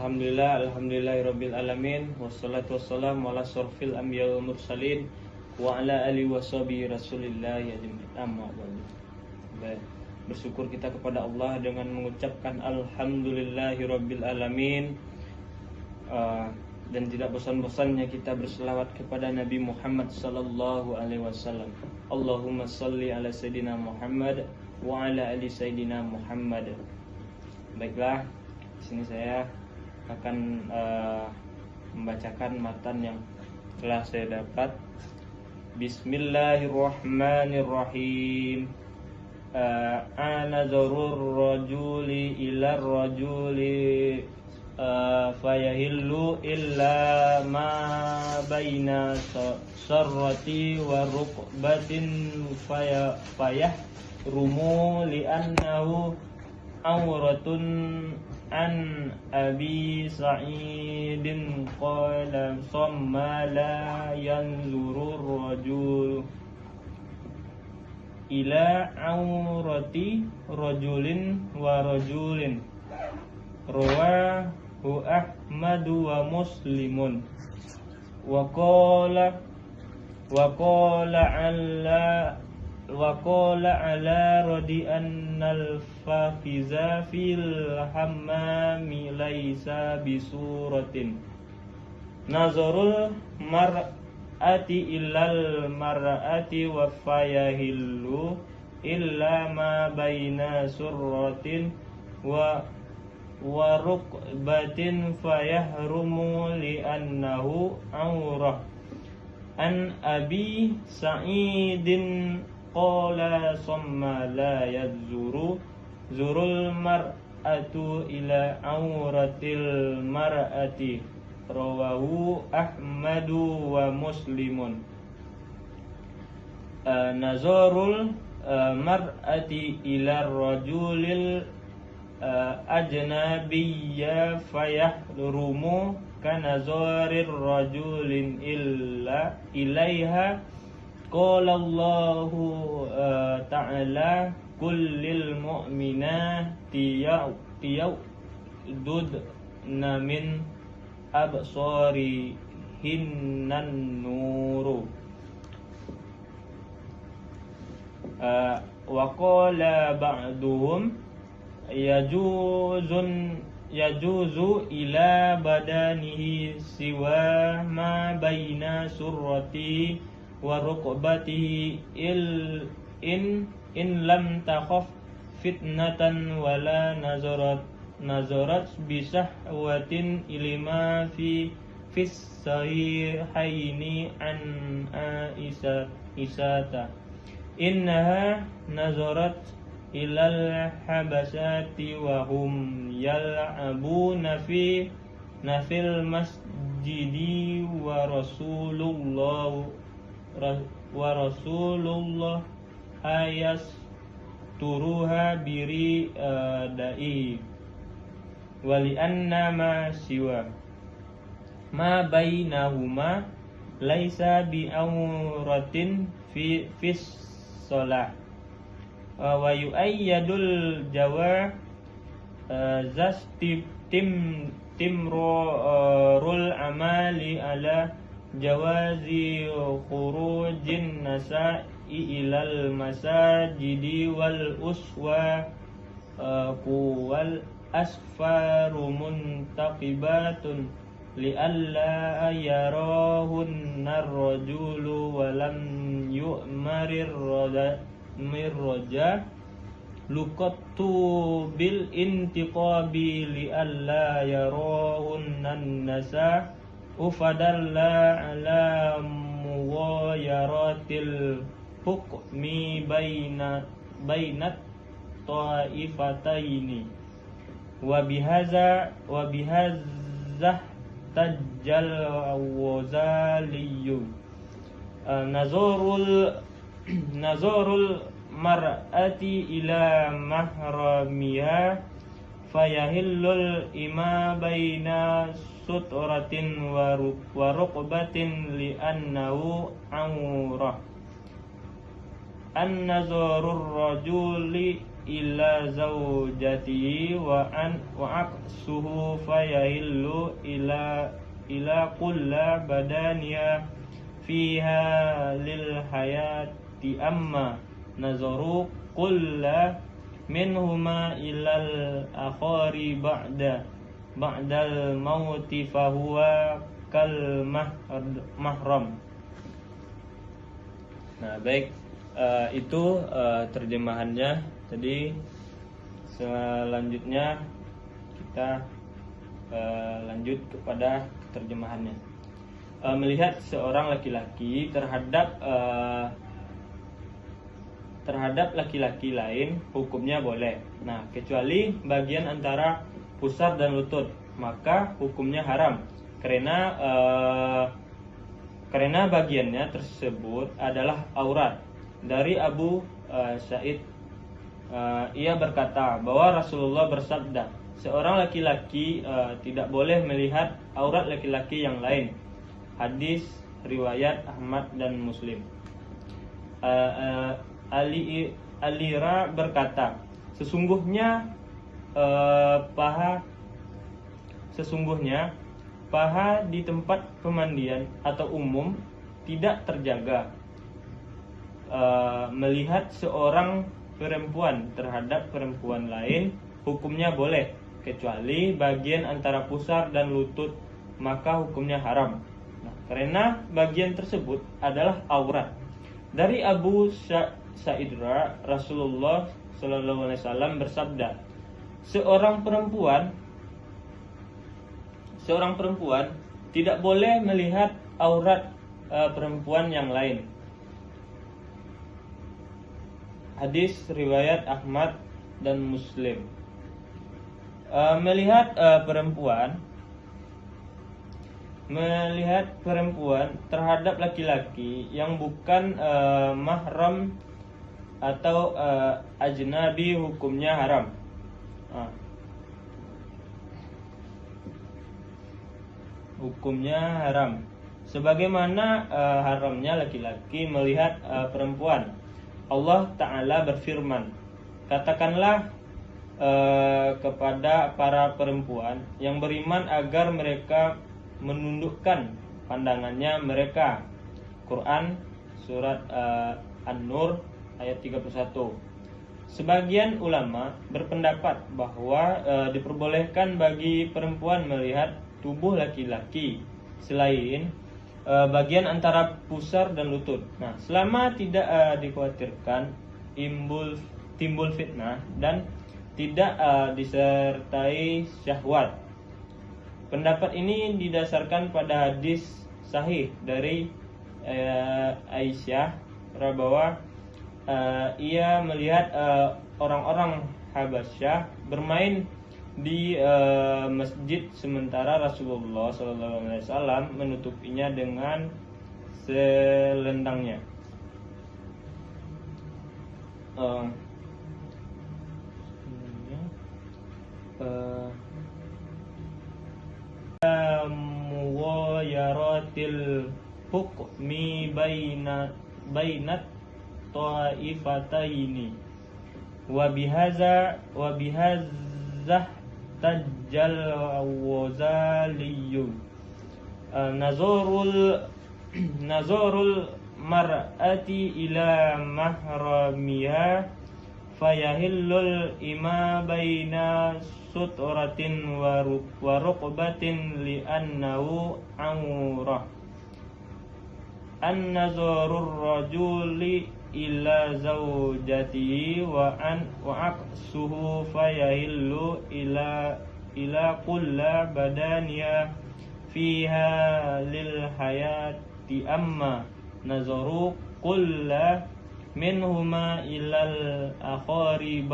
Alhamdulillahirabbil alamin wassalatu wassalamu ala asyrofil anbiya'i wal mursalin wa ala alihi washabihi rasulillah ajmain. Amma ba'du. Bersyukur kita kepada Allah dengan mengucapkan alhamdulillahirabbil alamin, dan tidak bosan-bosannya kita berselawat kepada Nabi Muhammad sallallahu alaihi wasallam. Allahumma shalli ala sayidina Muhammad wa ala ali sayidina Muhammad. Baiklah, di sini saya akan membacakan matan yang telah saya dapat. Bismillahirrahmanirrahim. Anazurur rajuli ila rajuli fayahillu illa ma baina sarrati wa rukbatin fayahrumu li'annahu awratun an Abi Sa'idin qala summa la yanzuru rajul ila awrati rajulin wa rajulin rawahu Ahmad wa Muslimun wa qala ala radi annal fafiza fil hammami laisa bisuratin nazarul mar'ati illal mar'ati wa fayahillu illa ma baina surratin wa rukbatin fayahrumu li'annahu awrah. An Abi Sa'idin qala summa la zurul mar'atu ila awratil mar'ati rawahu Ahmadu wa Muslimun. Nazarul mar'ati ila rajulil ajnabiyya fayahrumu kanazarir rajulin illa ilaiha. Qala Allahu ta'ala kullil mu'minati yaghdudna min absarihinnan nuru. Wa qala ba'duhum yajuzu ila badanihi siwa ma baina surrati wa rukbatihi in lam takhaf fitnatan wala nazarat bisahwatin ilma fi sahihaini an Aisyata innaha nazarat ilal habasati wa hum yal'abuna fi nafil masjidi wa Rasulullah ayas turuha biri da'i wali anna ma siwa ma bainahuma laisa bi awratin fi fis shalah wa yu'ayyadul jawar timrul amali ala jawazi khurujin nasa'i ilal masajidi wal uswa wal asfaru muntaqibatun li'alla yarahunna ar-rajulu wa lam yu'marir mirroja luqattu bil intiqabi li'alla yarahunnan nasa ufadalla ala mughayaratil hukmi bainat ta'ifataini wa bihadza tajjal wazaliyu. Nazarul mar'ati ila mahramiha fayahillul ima baina sutratin wa rukbatin li'annahu awrah. An-nazarur rajuli ila zaujatihi wa aqsuhu fayahillu ila kulla badaniya fiha lil hayati amma nazaru kulla minhuma ilal akhari ba'dal mauti fahuwa kal mahram. Nah, baik, itu terjemahannya. Tadi selanjutnya kita lanjut kepada terjemahannya. Melihat seorang laki-laki terhadap laki-laki lain hukumnya boleh. Nah, kecuali bagian antara pusar dan lutut, maka hukumnya haram. Karena bagiannya tersebut adalah aurat. Dari Abu Sa'id, ia berkata bahwa Rasulullah bersabda, seorang laki-laki tidak boleh melihat aurat laki-laki yang lain. Hadis riwayat Ahmad dan Muslim. Alira berkata, sesungguhnya paha di tempat pemandian atau umum tidak terjaga. Melihat seorang perempuan terhadap perempuan lain hukumnya boleh, kecuali bagian antara pusar dan lutut, maka hukumnya haram. Nah, karena bagian tersebut adalah aurat. Dari Abu Sa'id, Rasulullah SAW bersabda, seorang perempuan tidak boleh melihat aurat perempuan yang lain. Hadis riwayat Ahmad dan Muslim. Melihat perempuan terhadap laki-laki yang bukan mahram atau ajnabi hukumnya haram. Hukumnya haram, sebagaimana haramnya laki-laki melihat perempuan. Allah Ta'ala berfirman, katakanlah kepada para perempuan yang beriman agar mereka menundukkan pandangannya mereka. Quran surat An-Nur ayat 31. Sebagian ulama berpendapat bahwa diperbolehkan bagi perempuan melihat tubuh laki-laki selain bagian antara pusar dan lutut. Nah, selama tidak dikhawatirkan timbul fitnah dan tidak disertai syahwat. Pendapat ini didasarkan pada hadis sahih dari Aisyah bahwa ia melihat orang-orang Habasyah bermain di masjid sementara Rasulullah SAW menutupinya dengan selendangnya. Mughayaratil hukmi bainat ta'ifataini wa bihadza tajjal wazaliyu nazarul mar'ati ila mahramiha fayahillul ima baina suturatin wa rukbatin li'annahu aurah. An-nazarur rajuli ila zaujatihi wa aqsuhu fayahillu ila kulla badaniya fiha lil hayati amma nazaru kulla minhuma ilal akhari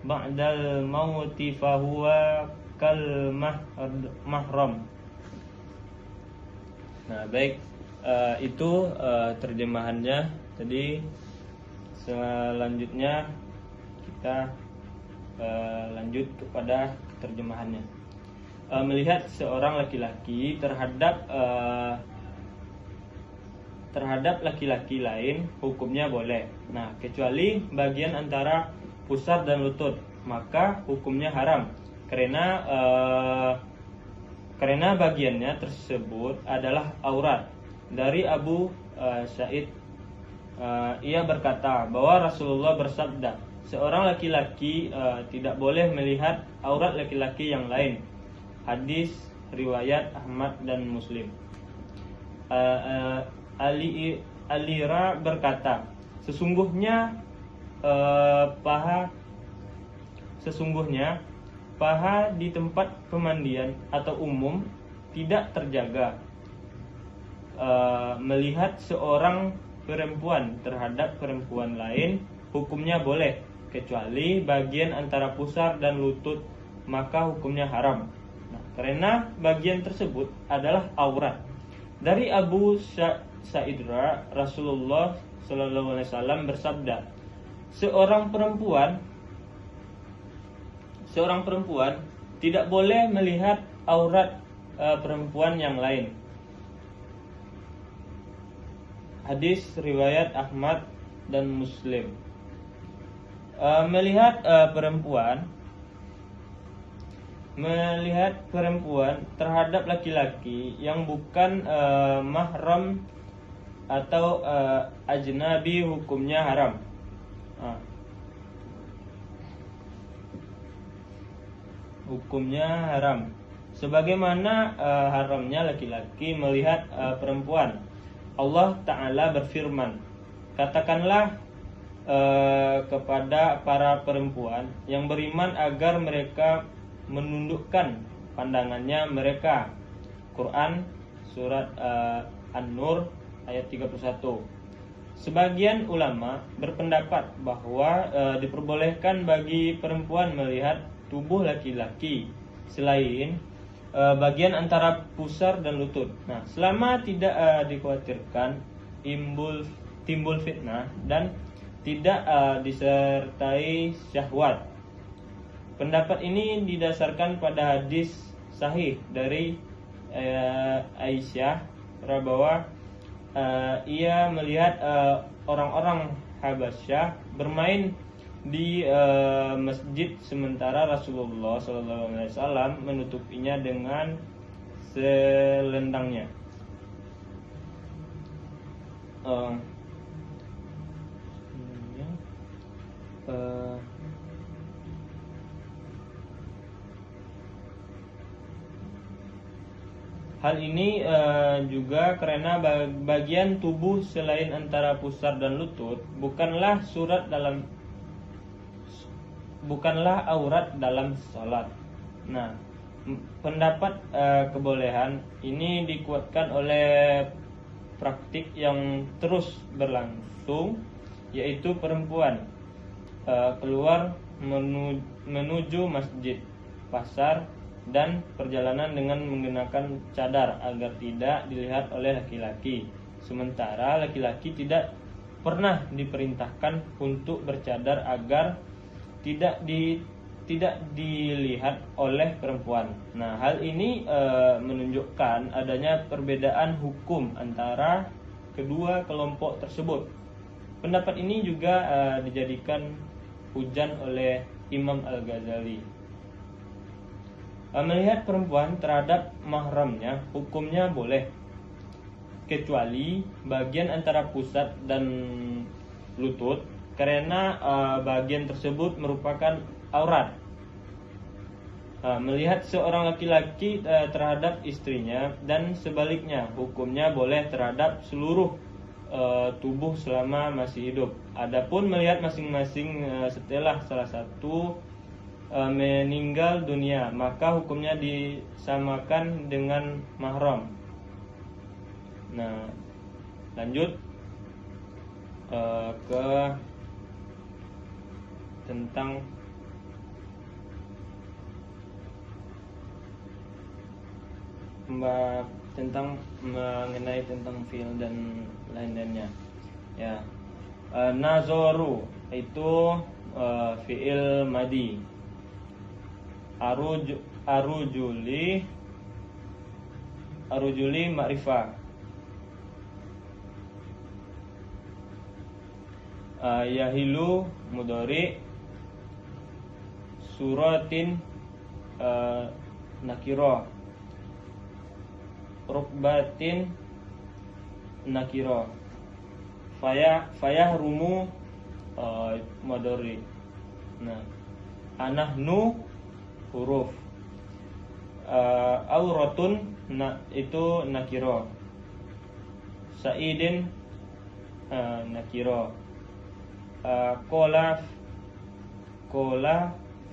ba'dal mauti fahuwa kal mahram. Nah, baik, itu terjemahannya. Tadi selanjutnya kita lanjut kepada terjemahannya. Melihat seorang laki-laki terhadap laki-laki lain hukumnya boleh. Nah, kecuali bagian antara pusar dan lutut, maka hukumnya haram karena bagiannya tersebut adalah aurat. Dari Abu Sa'id, ia berkata bahwa Rasulullah bersabda, seorang laki-laki tidak boleh melihat aurat laki-laki yang lain. Hadis riwayat Ahmad dan Muslim. Alira berkata, sesungguhnya paha di tempat pemandian atau umum tidak terjaga. Melihat seorang perempuan terhadap perempuan lain hukumnya boleh, kecuali bagian antara pusar dan lutut, maka hukumnya haram. Nah, karena bagian tersebut adalah aurat. Dari Abu Sa'id, Rasulullah SAW bersabda, seorang perempuan tidak boleh melihat aurat perempuan yang lain. Hadis riwayat Ahmad dan Muslim. Melihat perempuan terhadap laki-laki yang bukan mahram atau ajnabi hukumnya haram. Hukumnya haram, sebagaimana haramnya laki-laki melihat perempuan. Allah Ta'ala berfirman, katakanlah kepada para perempuan yang beriman agar mereka menundukkan pandangannya mereka. Quran surat An-Nur ayat 31. Sebagian ulama berpendapat bahwa diperbolehkan bagi perempuan melihat tubuh laki-laki selain bagian antara pusar dan lutut. Nah, selama tidak dikhawatirkan timbul fitnah dan tidak disertai syahwat. Pendapat ini didasarkan pada hadis sahih dari Aisyah bahwa ia melihat orang-orang Habasyah bermain di masjid sementara Rasulullah SAW menutupinya dengan selendangnya. Hal ini juga karena bagian tubuh selain antara pusar dan lutut bukanlah aurat dalam salat. Nah, pendapat kebolehan ini dikuatkan oleh praktik yang terus berlangsung, yaitu perempuan keluar menuju masjid, pasar, dan perjalanan dengan menggunakan cadar agar tidak dilihat oleh laki-laki. Sementara laki-laki tidak pernah diperintahkan untuk bercadar agar tidak dilihat oleh perempuan. Nah, hal ini menunjukkan adanya perbedaan hukum antara kedua kelompok tersebut. Pendapat ini juga dijadikan hujan oleh Imam Al-Ghazali. Melihat perempuan terhadap mahramnya hukumnya boleh, kecuali bagian antara pusat dan lutut, karena bagian tersebut merupakan aurat. Melihat seorang laki-laki terhadap istrinya dan sebaliknya hukumnya boleh terhadap seluruh tubuh selama masih hidup. Adapun melihat masing-masing setelah salah satu meninggal dunia, maka hukumnya disamakan dengan mahram. Nah, lanjut ke tentang mengenai tentang fi'il dan lain-lainnya. Ya, nazoru itu fi'il madi. Arujuli ma'rifah. Yahilu mudhari, suratin nakiro, rukbatin nakiro, fayahrumu madori. Nah, anahnu huruf, auratun itu nakiro, saidin nakiro, kola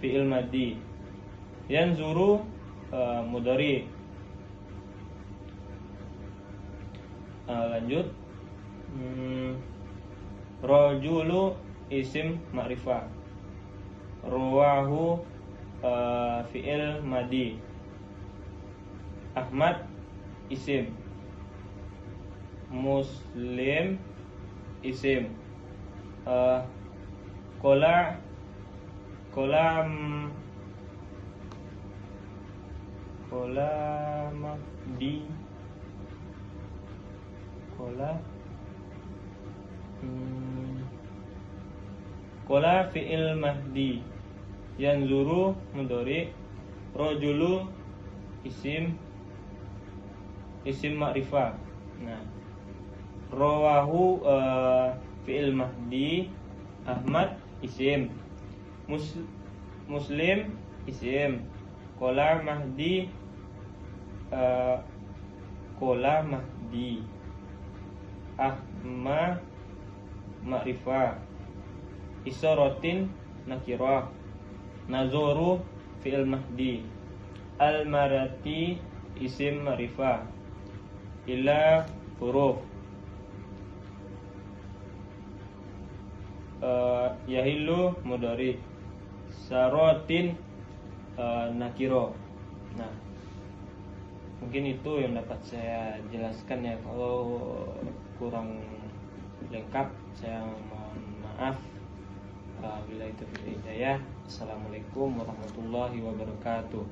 fi'il maddi, yanzuru mudhari. Lanjut, rajulu isim ma'rifah, rawahu fi'il maddi, Ahmad isim, Muslim isim, kola mahdi, kola fi'il mahdi, yanzuru mudhari, rajulu isim ma'rifah. Nah, rawahu fi'il mahdi, Ahmad isim, Muslim isim, kola mahdi, Ahmad ma'rifah, isorotin nakirah, nazoru fi'il mahdi, al-marati isim ma'rifah, ila huruf, yahilu mudhari, sarotin nakiro. Nah, mungkin itu yang dapat saya jelaskan ya. Kalau kurang lengkap saya mohon maaf. Bila itu hidayah. Assalamualaikum warahmatullahi wabarakatuh.